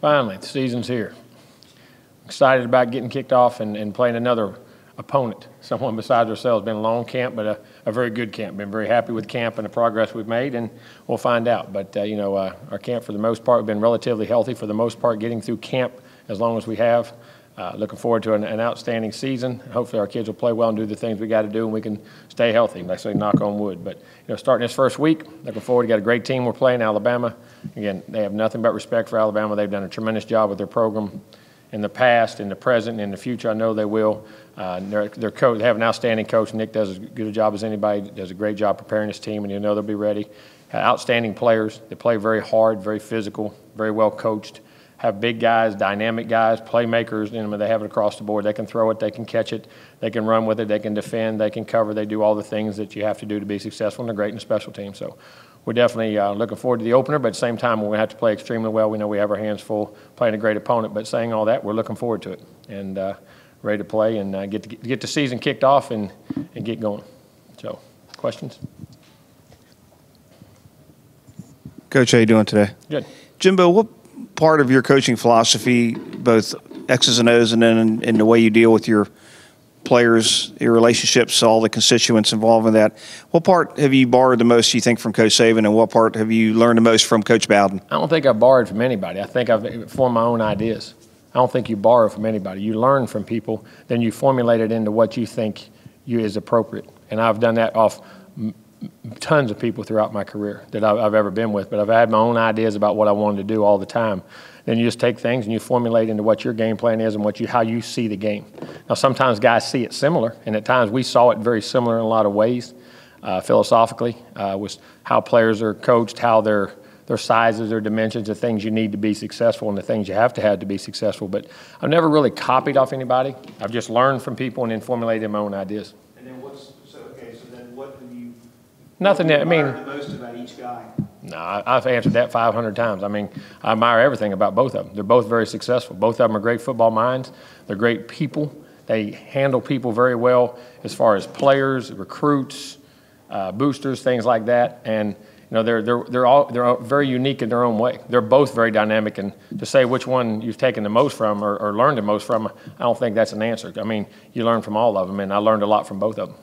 Finally, the season's here. Excited about getting kicked off and playing another opponent, someone besides ourselves. Been a long camp, but a very good camp. Been very happy with camp and the progress we've made, and we'll find out. But, our camp, for the most part, been relatively healthy for the most part, getting through camp as long as we have. Looking forward to an outstanding season. Hopefully our kids will play well and do the things we got to do, and we can stay healthy. Like I say, knock on wood. But starting this first week, looking forward. We got a great team we're playing, Alabama. Again, they have nothing but respect for Alabama. They've done a tremendous job with their program in the past, in the present, and in the future. I know they will. Their coach, they have an outstanding coach. Nick does as good a job as anybody. Does a great job preparing his team, and they'll be ready. Outstanding players. They play very hard, very physical, very well coached. Have big guys, dynamic guys, playmakers. They have it across the board. They can throw it, they can catch it, they can run with it, they can defend, they can cover. They do all the things that you have to do to be successful, and they're great in the special team. So we're definitely looking forward to the opener, but at the same time, we're going to have to play extremely well. We know we have our hands full playing a great opponent, but saying all that, we're looking forward to it and ready to play and get the season kicked off and get going. So, questions? Coach, how you doing today? Good. Jimbo, what part of your coaching philosophy, both X's and O's, and then in the way you deal with your players, your relationships, all the constituents involved in that, what part have you borrowed the most, you think, from Coach Saban, and what part have you learned the most from Coach Bowden? I don't think I've borrowed from anybody. I think I've formed my own ideas. I don't think you borrow from anybody. You learn from people, then you formulate it into what you think is appropriate. And I've done that off tons of people throughout my career that I've ever been with, but I've had my own ideas about what I wanted to do all the time. Then you just take things and you formulate into what your game plan is and how you see the game. Now, sometimes guys see it similar, and at times we saw it very similar in a lot of ways, philosophically, with how players are coached, how their sizes, their dimensions, the things you need to be successful and the things you have to be successful. But I've never really copied off anybody. I've just learned from people and then formulated my own ideas. And then what have you Nothing. I mean, the most about each guy? No, I've answered that 500 times. I mean, I admire everything about both of them. They're both very successful. Both of them are great football minds. They're great people. They handle people very well as far as players, recruits, boosters, things like that. And they're all very unique in their own way. They're both very dynamic. And to say which one you've taken the most from or learned the most from, I don't think that's an answer. I mean, you learn from all of them, and I learned a lot from both of them.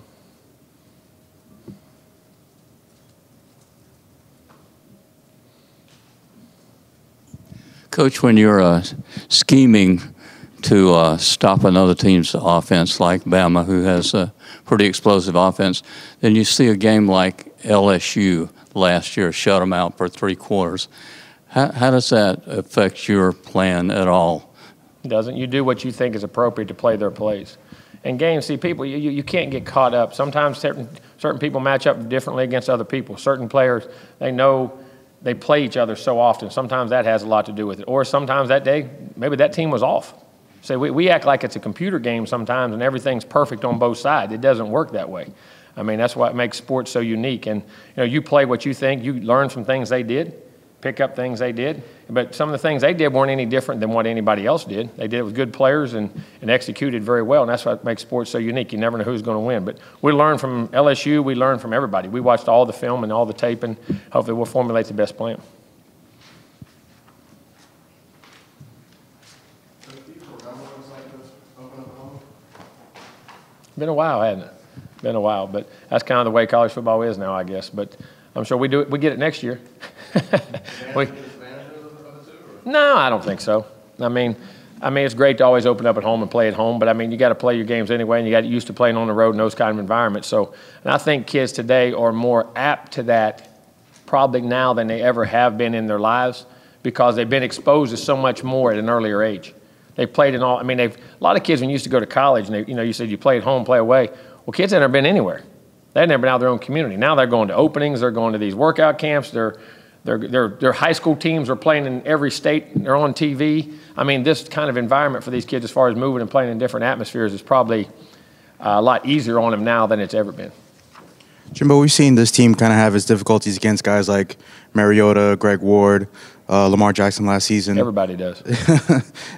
Coach, when you're scheming to stop another team's offense like Bama, who has a pretty explosive offense, then you see a game like LSU last year, shut them out for 3 quarters. How does that affect your plan at all? It doesn't. You do what you think is appropriate to play their plays. In games, see, people, you can't get caught up. Sometimes certain people match up differently against other people. Certain players, they know they play each other so often. Sometimes that has a lot to do with it. Or sometimes that day, maybe that team was off. So we act like it's a computer game sometimes and everything's perfect on both sides. It doesn't work that way. I mean, that's what makes sports so unique. And, you play what you think. You learn from things they did, pick up things they did. But some of the things they did weren't any different than what anybody else did. They did it with good players and executed very well, and that's what makes sports so unique. You never know who's going to win. But we learn from LSU. We learn from everybody. We watched all the film and all the tape, and hopefully we'll formulate the best plan. Been a while, hasn't it? Been a while, but that's kind of the way college football is now, I guess. But I'm sure we get it next year. No, I don't think so. I mean, it's great to always open up at home and play at home, but I mean, you got to play your games anyway, and you got to get used to playing on the road in those kind of environments. So, and I think kids today are more apt to that probably now than they ever have been in their lives because they've been exposed to so much more at an earlier age. They played in all. I mean, a lot of kids when you used to go to college, and you said you play at home, play away. Well, kids had never been anywhere. They had never been out of their own community. Now they're going to openings. They're going to these workout camps. Their high school teams are playing in every state. They're on TV. I mean, this kind of environment for these kids as far as moving and playing in different atmospheres is probably a lot easier on them now than it's ever been. Jimbo, we've seen this team kind of have its difficulties against guys like Mariota, Greg Ward, Lamar Jackson last season. Everybody does.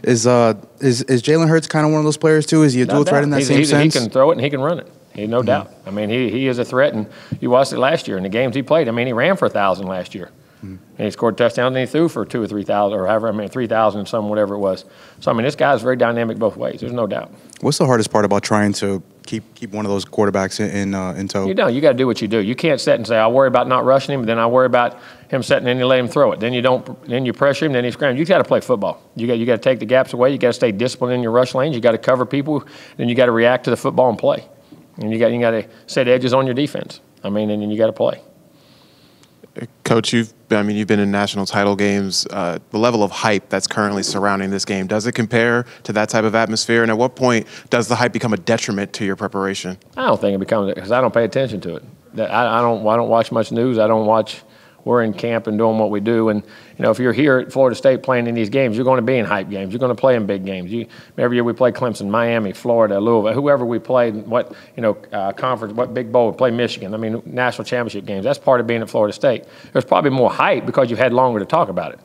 Is Jalen Hurts kind of one of those players too? Is he a dual threat in that same sense? He can throw it and he can run it. No doubt. I mean, he is a threat, and you watched it last year in the games he played. I mean, he ran for 1,000 last year. And he scored touchdowns and he threw for 2,000 or 3,000 or however, 3,000 and some, whatever it was. So, this guy's very dynamic both ways. There's no doubt. What's the hardest part about trying to keep one of those quarterbacks in tow? You got to do what you do. You can't sit and say, I'll worry about not rushing him, but then I'll worry about him setting and then you let him throw it. Then you pressure him, then he scrambles. You got to play football. You got to take the gaps away. You got to stay disciplined in your rush lanes. You got to cover people. Then you got to react to the football and play. And you got to set edges on your defense. And then you got to play. Coach, you've been in national title games. The level of hype that's currently surrounding this game, does it compare to that type of atmosphere? And at what point does the hype become a detriment to your preparation? I don't think it becomes, because I don't pay attention to it. I don't watch much news. We're in camp and doing what we do. And, if you're here at Florida State playing in these games, you're going to be in hype games. You're going to play in big games. Every year we play Clemson, Miami, Florida, Louisville, whoever we played, conference, what big bowl, we play Michigan. National championship games. That's part of being at Florida State. There's probably more hype because you've had longer to talk about it.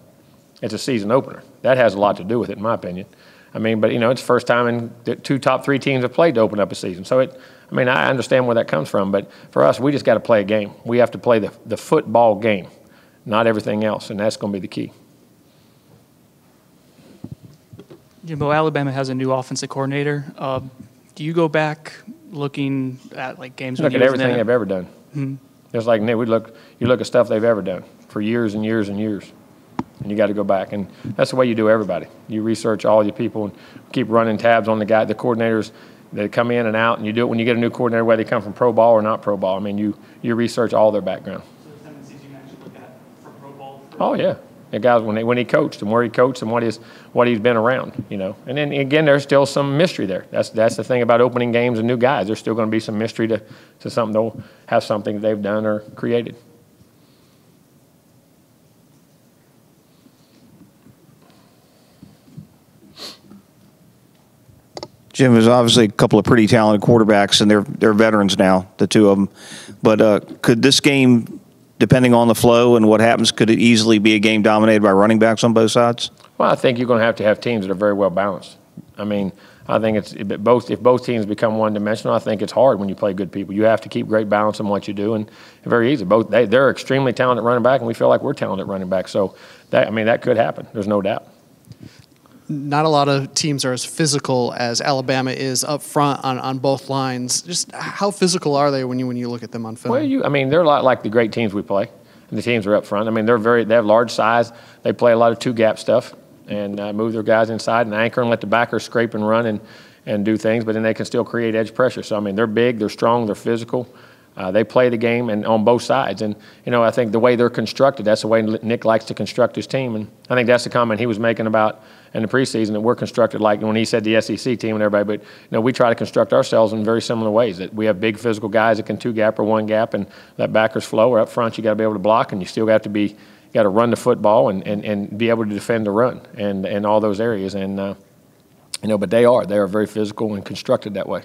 It's a season opener. That has a lot to do with it, in my opinion. But it's the first time in the two top three teams have played to open up a season. So I understand where that comes from. But for us, we just got to play a game. We have to play the football game, not everything else, and that's going to be the key. Jimbo, Alabama has a new offensive coordinator. Do you go back looking at games? Look at everything they've ever done. Mm-hmm. Just like you look at stuff they've ever done for years and years and years, and you got to go back. And that's the way you do everybody. You research all your people and keep running tabs on the coordinators that come in and out, and you do it when you get a new coordinator, whether they come from pro ball or not pro ball. You research all their background. Oh yeah, the guys when he coached and where he coached and what he's been around, And then again, there's still some mystery there. That's the thing about opening games and new guys. There's still going to be some mystery to something. They'll have something that they've done or created. Jim, there's obviously a couple of pretty talented quarterbacks, and they're veterans now, the two of them. But could this game, depending on the flow and what happens, could it easily be a game dominated by running backs on both sides? Well, I think you're going to have teams that are very well balanced. I think if both teams become one-dimensional, I think it's hard when you play good people. You have to keep great balance in what you do, and very easy. They're extremely talented running back, and we feel like we're talented running back. So that could happen. There's no doubt. Not a lot of teams are as physical as Alabama is up front on both lines. Just how physical are they when you look at them on film? Well, they're a lot like the great teams we play, and the teams are up front. They have large size. They play a lot of two-gap stuff and move their guys inside and anchor and let the backers scrape and run and do things, but then they can still create edge pressure. So, they're big, they're strong, they're physical. They play the game and on both sides. And, I think the way they're constructed, that's the way Nick likes to construct his team. And I think that's the comment he was making about in the preseason, that we're constructed like when he said the SEC team and everybody. But, we try to construct ourselves in very similar ways. That we have big physical guys that can two-gap or one-gap and let backers flow. Or up front, you got to be able to block, and you still got to run the football and be able to defend the run and all those areas. And, but they are very physical and constructed that way.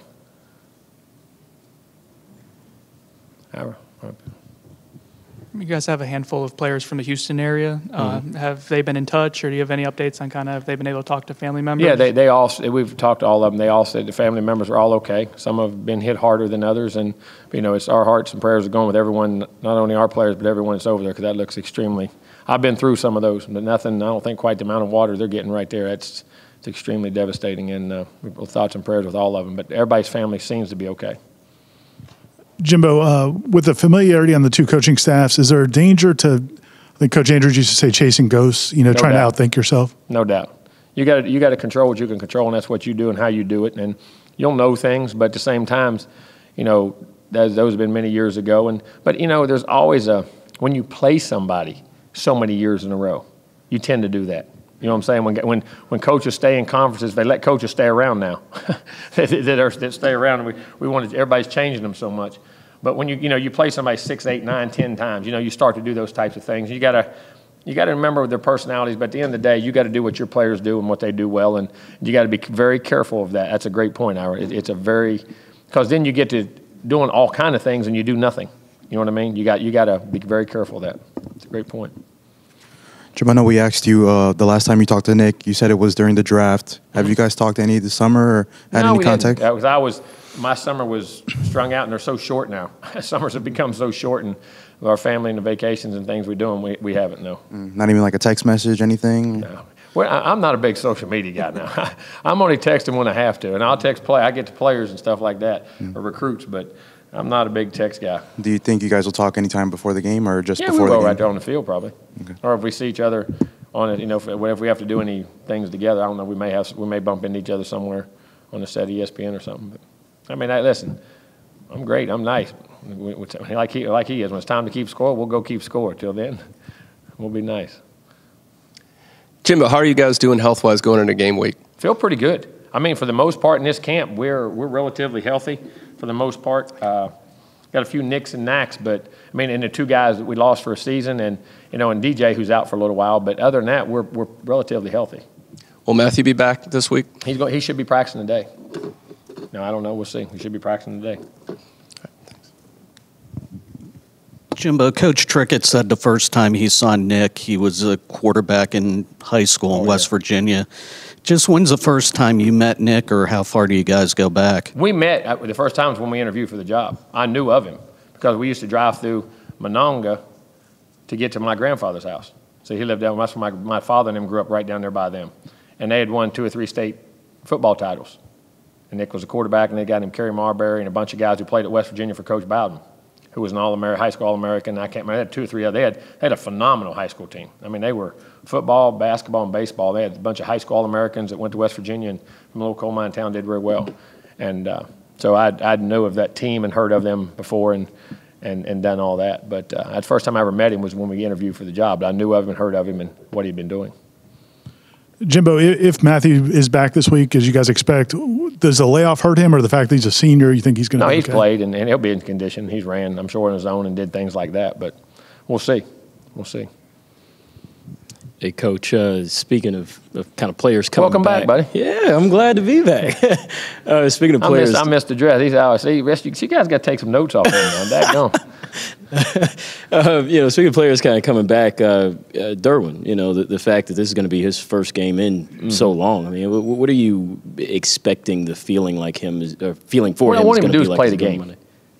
You guys have a handful of players from the Houston area. Have they been in touch, or do you have any updates on if they've been able to talk to family members? Yeah, we've talked to all of them. They all said the family members are all okay. Some have been hit harder than others, and it's our hearts and prayers are going with everyone, not only our players but everyone that's over there, because that looks extremely. I've been through some of those, but nothing. I don't think quite the amount of water they're getting right there. It's extremely devastating, and thoughts and prayers with all of them. But everybody's family seems to be okay. Jimbo, with the familiarity on the two coaching staffs, is there a danger to, I think Coach Andrews used to say, chasing ghosts, trying to outthink yourself? No doubt. You got to control what you can control, and that's what you do and how you do it. And you'll know things, but at the same time, those have been many years ago. But there's always when you play somebody so many years in a row, you tend to do that. You know what I'm saying? When coaches stay in conferences, they let coaches stay around now. that stay around. And we wanted everybody's changing them so much. But when you play somebody 6, 8, 9, 10 times, you start to do those types of things. You got to remember their personalities. But at the end of the day, you got to do what your players do and what they do well, and you got to be very careful of that. That's a great point, Ira. Because then you get to doing all kind of things and you do nothing. You know what I mean? You got to be very careful of that. It's a great point. Jim, I know we asked you the last time you talked to Nick, you said it was during the draft. Have you guys talked any this summer or had any contact? My summer was strung out, and they're so short now. Summers have become so short, and with our family and the vacations and things we do, and we haven't, no. Not even like a text message, anything? No. Well, I'm not a big social media guy now. I'm only texting when I have to, and I'll text I get to players and stuff like that, or recruits, but I'm not a big text guy. Do you think you guys will talk anytime before the game or just Yeah, before we the will game? right there on the field probably. Okay. Or if we see each other on it, if we have to do any things together, I don't know, we may bump into each other somewhere on the set of ESPN or something. But I mean, listen, I'm great, I'm nice. Like he is. When it's time to keep score, we'll go keep score. Till then, we'll be nice. Jimbo, how are you guys doing health-wise going into game week? Feel pretty good. I mean, for the most part in this camp, we're relatively healthy for the most part. Got a few nicks and knacks, but I mean, and the two guys that we lost for a season, and and DJ who's out for a little while. But other than that, we're relatively healthy. Will Matthew be back this week? He should be practicing today. No, I don't know. We'll see. He should be practicing today. Jimbo, Coach Trickett said the first time he saw Nick, he was a quarterback in high school in West Virginia. Just when's the first time you met Nick, or how far do you guys go back? We met the first time was when we interviewed for the job. I knew of him because we used to drive through Monongah to get to my grandfather's house. So he lived down. That's where my father and him grew up right down there by them. And they had won 2 or 3 state football titles. And Nick was a quarterback, and they got him Kerry Marbury and a bunch of guys who played at West Virginia for Coach Bowden, who was an high school All-American. I can't remember. They had 2 or 3 others. They had a phenomenal high school team. I mean, they were football, basketball, and baseball. They had a bunch of high school All-Americans that went to West Virginia and from a little coal mine town did very well. And so I knew of that team and heard of them before and done all that. But the first time I ever met him was when we interviewed for the job. But I knew of him and heard of him and what he'd been doing. Jimbo, if Matthew is back this week, as you guys expect, does the layoff hurt him, or the fact that he's a senior, you think he's going to? No, he's played and he'll be in condition. He's ran, I'm sure, in his own and did things like that. But we'll see. We'll see. Hey, Coach, speaking of kind of players coming Welcome back, buddy. Yeah, I'm glad to be back. Speaking of players. I missed the dress. He's out. See, you guys got to take some notes off him now. Speaking of players kind of coming back, Derwin, the fact that this is going to be his first game in so long. I mean, what are you expecting the feeling like him is, or feeling for him? What I want him to do is like play the game.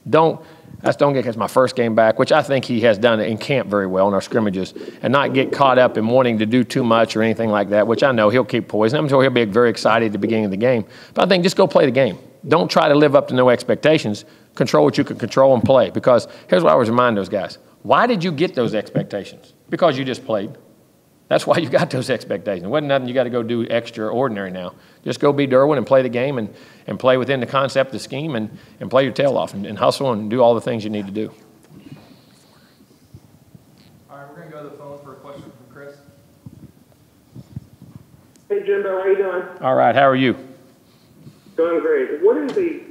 Don't get his my first game back, which I think he has done in camp very well in our scrimmages, and not get caught up in wanting to do too much or anything like that, which I know he'll keep poised. I'm sure he'll be very excited at the beginning of the game. But I think just go play the game. Don't try to live up to no expectations. Control what you can control and play. Because here's what I always remind those guys. Why did you get those expectations? Because you just played. That's why you got those expectations. It wasn't nothing you got to go do extraordinary now. Just go be Derwin and play the game and play within the concept, the scheme, and play your tail off and hustle and do all the things you need to do. All right, we're going to go to the phone for a question from Chris. Hey, Jimbo, how you doing? All right, how are you? Doing great. What is the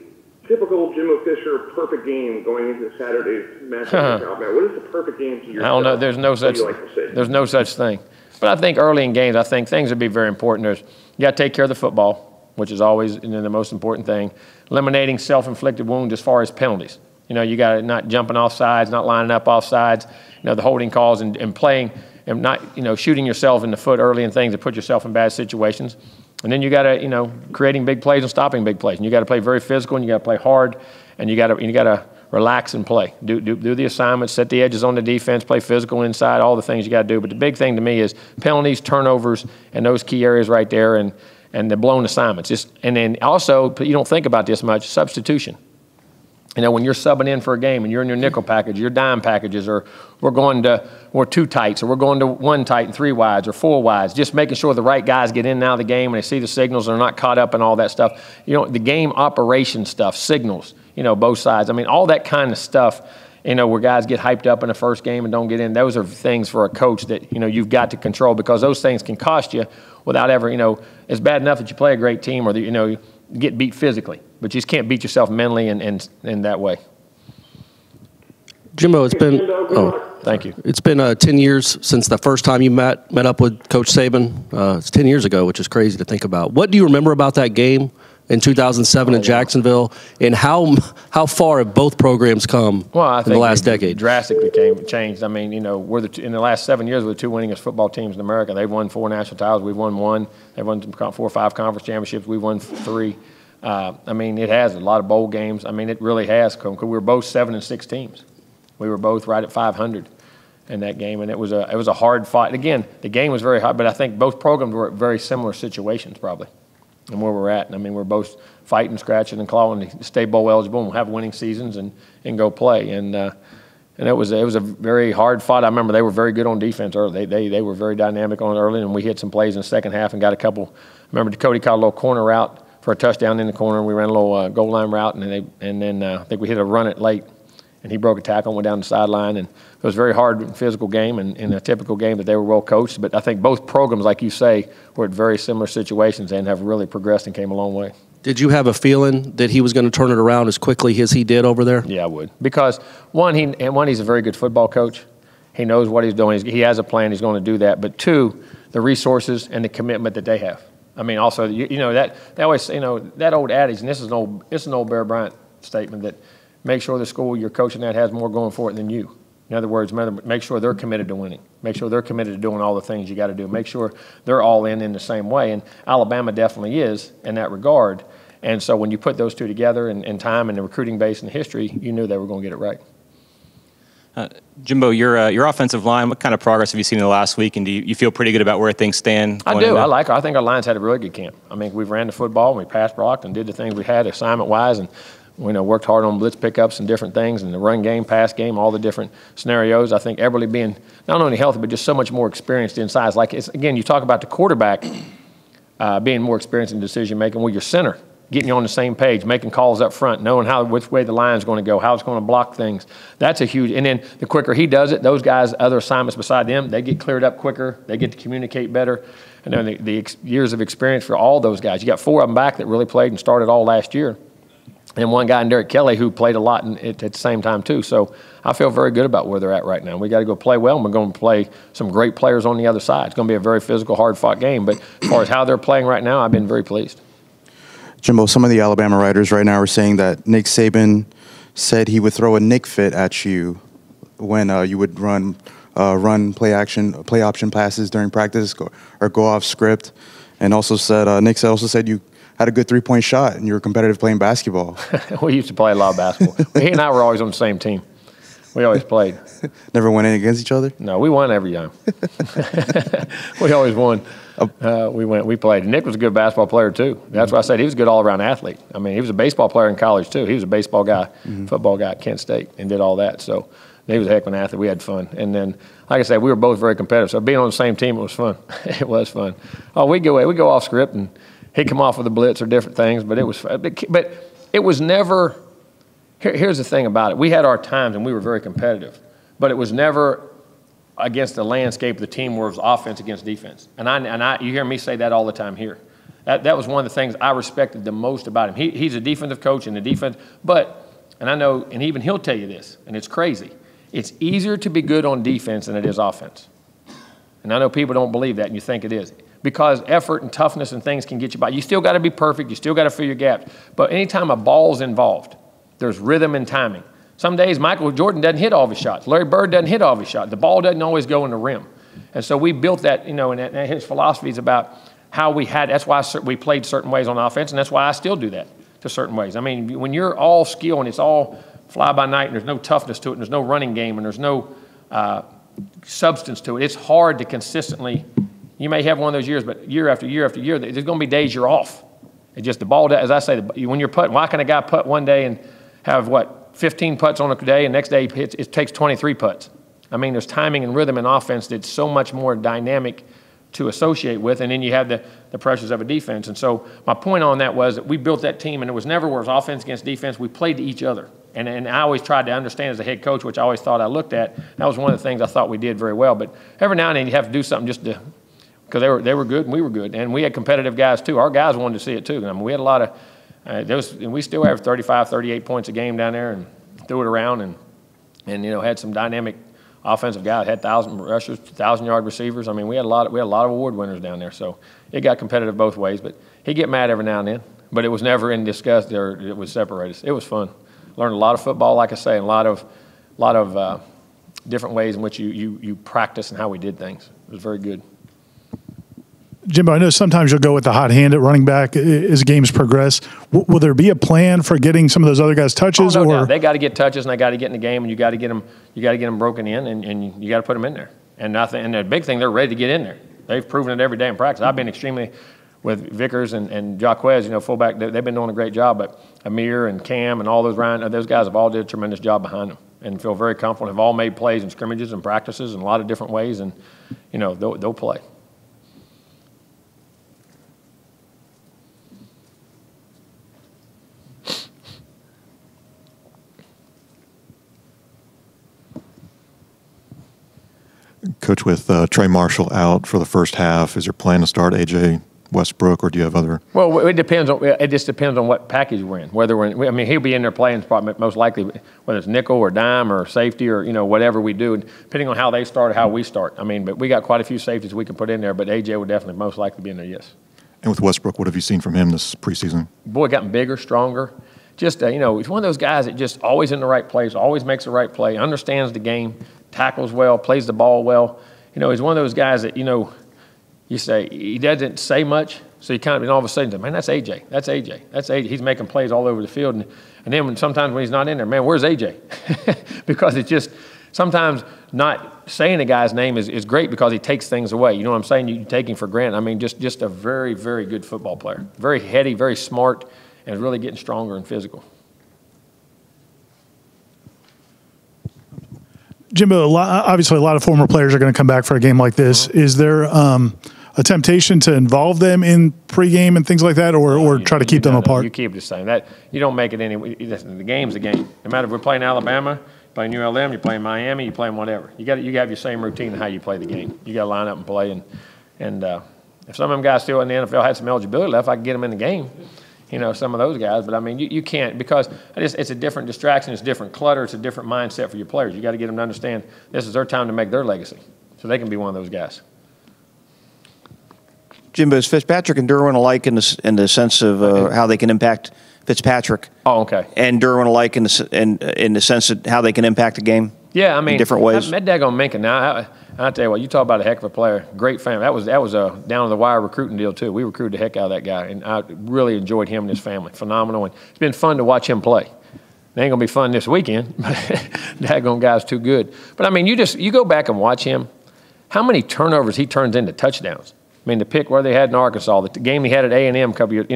typical Jimbo Fisher perfect game going into Saturday's matchup with Alabama? What is the perfect game to your? I don't know. There's no such. There's no such thing. But I think early in games, I think things would be very important. You got to take care of the football, which is always the most important thing. Eliminating self-inflicted wounds as far as penalties. You got to not jumping off sides, not lining up off sides. The holding calls and playing and not shooting yourself in the foot early and things that put yourself in bad situations. And then you got to creating big plays and stopping big plays. And you got to play very physical and you got to play hard and you got to relax and play. Do the assignments, set the edges on the defense, play physical inside, all the things you got to do. But the big thing to me is penalties, turnovers, and those key areas right there, and the blown assignments. And then also, you don't think about this much, substitution. When you're subbing in for a game and you're in your nickel package, your dime packages, or we're 2 tights, or we're going to 1 tight and 3 wides, or 4 wides, just making sure the right guys get in and out of the game and they see the signals and they're not caught up in all that stuff. The game operation stuff, signals, both sides. I mean, all that kind of stuff, where guys get hyped up in the first game and don't get in, those are things for a coach that, you've got to control, because those things can cost you without ever, it's bad enough that you play a great team or that, you get beat physically, but you just can't beat yourself mentally and in that way. Jimbo, it's been thank you. It's been 10 years since the first time you met up with Coach Saban. It's 10 years ago, which is crazy to think about. What do you remember about that game in 2007 in Jacksonville, and how far have both programs come in the last decade? Drastically changed. I mean, in the last 7 years, we're the 2 winningest football teams in America. They've won 4 national titles. We've won 1. They've won 4 or 5 conference championships. We've won 3. I mean, it has a lot of bowl games. I mean, it really has come, because we were both 7 and 6 teams. We were both right at 500 in that game, and it was a hard fight. Again, the game was very hard, but I think both programs were at very similar situations probably, and where we're at. And I mean, we're both fighting, scratching, and clawing to stay bowl eligible and have winning seasons and go play. And it was a very hard fight. I remember they were very good on defense early. They were very dynamic on early, and we hit some plays in the second half and got a couple. I remember Cody caught a little corner route for a touchdown in the corner, and we ran a little goal line route, and then I think we hit a run it late, and he broke a tackle and went down the sideline. And it was a very hard and physical game, and in a typical game that they were well coached. But I think both programs, like you say, were at very similar situations and have really progressed and came a long way. Did you have a feeling that he was going to turn it around as quickly as he did over there? Yeah, I would. Because one, he's a very good football coach. He knows what he's doing. He has a plan. He's going to do that. But two, the resources and the commitment that they have. I mean, also, that always, that old adage, and this is an old Bear Bryant statement, that make sure the school you're coaching at has more going for it than you. In other words, make sure they're committed to winning. Make sure they're committed to doing all the things you got to do. Make sure they're all in the same way. And Alabama definitely is in that regard. And so when you put those two together in time and the recruiting base and the history, you knew they were going to get it right. Jimbo, your offensive line, what kind of progress have you seen in the last week, and do you feel pretty good about where things stand? I do. I think our line's had a really good camp. I mean, we've ran the football, and we passed blocked and did the things we had assignment-wise, and worked hard on blitz pickups and different things, and the run game, pass game, all the different scenarios. I think Eberle being not only healthy, but just so much more experienced inside. Like, again, you talk about the quarterback being more experienced in decision-making. Well, your center, getting you on the same page, making calls up front, knowing which way the line's going to go, how it's going to block things. That's a huge – and then the quicker he does it, those guys, other assignments beside them, they get cleared up quicker. They get to communicate better. And then the years of experience for all those guys. You got 4 of them back that really played and started all last year. And one guy in Derek Kelly who played a lot at the same time too. So I feel very good about where they're at right now. We got to go play well, and we're going to play some great players on the other side. It's going to be a very physical, hard-fought game. But as far as how they're playing right now, I've been very pleased. Jimbo, some of the Alabama writers right now are saying that Nick Saban said he would throw a Nick fit at you when you would run play option passes during practice or go off script, and also said Nick also said you had a good 3-point shot and you were competitive playing basketball. We used to play a lot of basketball. He and I were always on the same team. We always played. Never went in against each other? No, we won every time. We always won. We played. Nick was a good basketball player too. That's why I said he was a good all-around athlete. I mean, he was a baseball player in college too. He was a baseball guy, football guy at Kent State, and did all that. So he was a heck of an athlete. We had fun. And then, like I said, we were both very competitive. So being on the same team, it was fun. It was fun. Oh, we go off script, and he'd come off with a blitz or different things. But it was fun. But it was never. Here's the thing about it. We had our times, and we were very competitive. But it was never against the landscape of the team where it was offense against defense. And you hear me say that all the time here. That was one of the things I respected the most about him. He's a defensive coach in the defense. And I know, and even he'll tell you this, and it's crazy. It's easier to be good on defense than it is offense. And I know people don't believe that, and you think it is. Because effort and toughness and things can get you by. You still got to be perfect. You still got to fill your gaps. But anytime a ball's involved, there's rhythm and timing. Some days Michael Jordan doesn't hit all of his shots. Larry Bird doesn't hit all of his shots. The ball doesn't always go in the rim. And so we built that, and his philosophy is about how we had. That's why we played certain ways on offense, and that's why I still do that to certain ways. I mean, when you're all skill and it's all fly by night and there's no toughness to it and there's no running game and there's no substance to it, it's hard to consistently. You may have one of those years, but year after year after year, there's going to be days you're off. It's just the ball, as I say, when you're putting, why can a guy putt one day and have, 15 putts on a day, and next day it takes 23 putts? I mean, there's timing and rhythm in offense that's so much more dynamic to associate with, and then you have the pressures of a defense. And so my point on that was that we built that team, and it was never where it was offense against defense. We played to each other. And I always tried to understand as a head coach, which I always thought I looked at. That was one of the things I thought we did very well. But every now and then you have to do something just to, because they were good and we were good. And we had competitive guys too. Our guys wanted to see it too. I mean, we had a lot of, and we still have 35, 38 points a game down there, and threw it around and had some dynamic offensive guys, had 1,000 rushers, 1,000-yard receivers. I mean, we had a lot of award winners down there. So it got competitive both ways. But he'd get mad every now and then. But it was never in disgust or it would separate us. It was fun. Learned a lot of football, like I say, and a lot of different ways in which you practice and how we did things. It was very good. Jimbo, I know sometimes you'll go with the hot hand at running back as games progress. Will there be a plan for getting some of those other guys touches? Oh, no doubt. They got to get touches, and they got to get in the game, and you got to get them. You got to get them broken in, and you got to put them in there. And nothing. And the big thing, they're ready to get in there. They've proven it every day in practice. I've been extremely with Vickers and Jaquez, fullback. They've been doing a great job. But Amir and Cam and all those Ryan, those guys have all did a tremendous job behind them, and feel very comfortable. Have all made plays in scrimmages and practices in a lot of different ways, and they'll play. Coach, with Trey Marshall out for the first half, is your plan to start A.J. Westbrook, or do you have other? Well, it just depends on what package we're in. He'll be in there playing probably most likely, whether it's nickel or dime or safety or whatever we do, depending on how they start or how we start. But we got quite a few safeties we can put in there, but A.J. would definitely most likely be in there. Yes. And with Westbrook, what have you seen from him this preseason? Boy, gotten bigger, stronger. Just he's one of those guys that just always in the right place, always makes the right play, understands the game, tackles well, plays the ball well. He's one of those guys that you say he doesn't say much, so you and all of a sudden say, man, that's AJ, that's AJ, that's AJ. He's making plays all over the field, and then sometimes when he's not in there, man, where's AJ? Because it's just sometimes not saying a guy's name is great because he takes things away. You know what I'm saying? You take him for granted. Just a very, very good football player, very heady, very smart, and really getting stronger and physical. Jimbo, obviously a lot of former players are going to come back for a game like this. Is there a temptation to involve them in pregame and things like that, or try to keep them apart? You keep it the same. That you don't make it any. Listen, the game's the game. No matter if we're playing Alabama, playing ULM, you're playing Miami, you're playing whatever. You have your same routine of how you play the game. You got to line up and play. And if some of them guys still in the NFL had some eligibility left, I could get them in the game. Some of those guys. But, you can't because it's a different distraction. It's a different clutter. It's a different mindset for your players. You got to get them to understand this is their time to make their legacy. So they can be one of those guys. Jimbo, is Fitzpatrick and Derwin alike in the sense of how they can impact Fitzpatrick? Oh, okay. And Derwin alike in the sense of how they can impact the game? Yeah, in different ways. That daggone Minka. Now, I'll tell you what, you talk about a heck of a player. Great family. That was a down-to-the-wire recruiting deal, too. We recruited the heck out of that guy, and I really enjoyed him and his family. Phenomenal, and it's been fun to watch him play. It ain't going to be fun this weekend, but daggone guy's too good. But, you go back and watch him, how many turnovers he turns into touchdowns. The pick where they had in Arkansas, the game he had at A&M a couple years,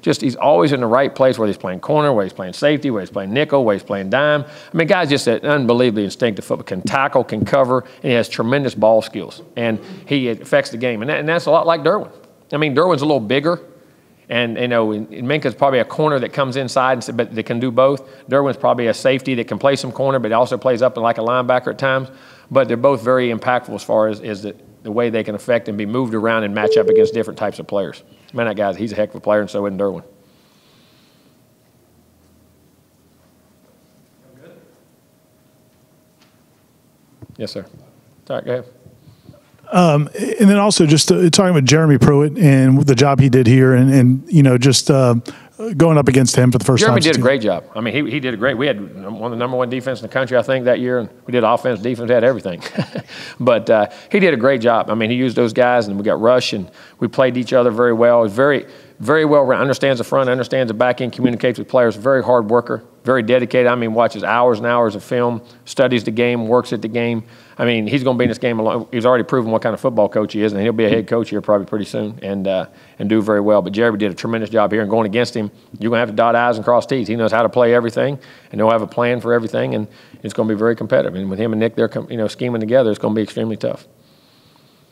just he's always in the right place, whether he's playing corner, whether he's playing safety, whether he's playing nickel, whether he's playing dime. Guy's just an unbelievably instinctive football, can tackle, can cover, and he has tremendous ball skills. And he affects the game. And that's a lot like Derwin. Derwin's a little bigger, and Minka's probably a corner that comes inside, but that can do both. Derwin's probably a safety that can play some corner, but also plays up like a linebacker at times. But they're both very impactful as far as the way they can affect and be moved around and match up against different types of players. That guy, he's a heck of a player, and so isn't Derwin. Yes, sir. All right, go ahead. And then also just talking about Jeremy Pruitt and the job he did here and just going up against him for the first time. Jeremy did a great job. He did a great. We had one of the #1 defense in the country, I think, that year, and we did offense, defense, we had everything. But he did a great job. He used those guys, and we got Rush, and we played each other very well. He's very, very well, understands the front, understands the back end, communicates with players, very hard worker, very dedicated. Watches hours and hours of film, studies the game, works at the game. He's going to be in this game alone. He's already proven what kind of football coach he is, and he'll be a head coach here probably pretty soon and do very well. But Jeremy did a tremendous job here, and going against him, you're going to have to dot I's and cross T's. He knows how to play everything, and he'll have a plan for everything, and it's going to be very competitive. And with him and Nick, they're scheming together, it's going to be extremely tough.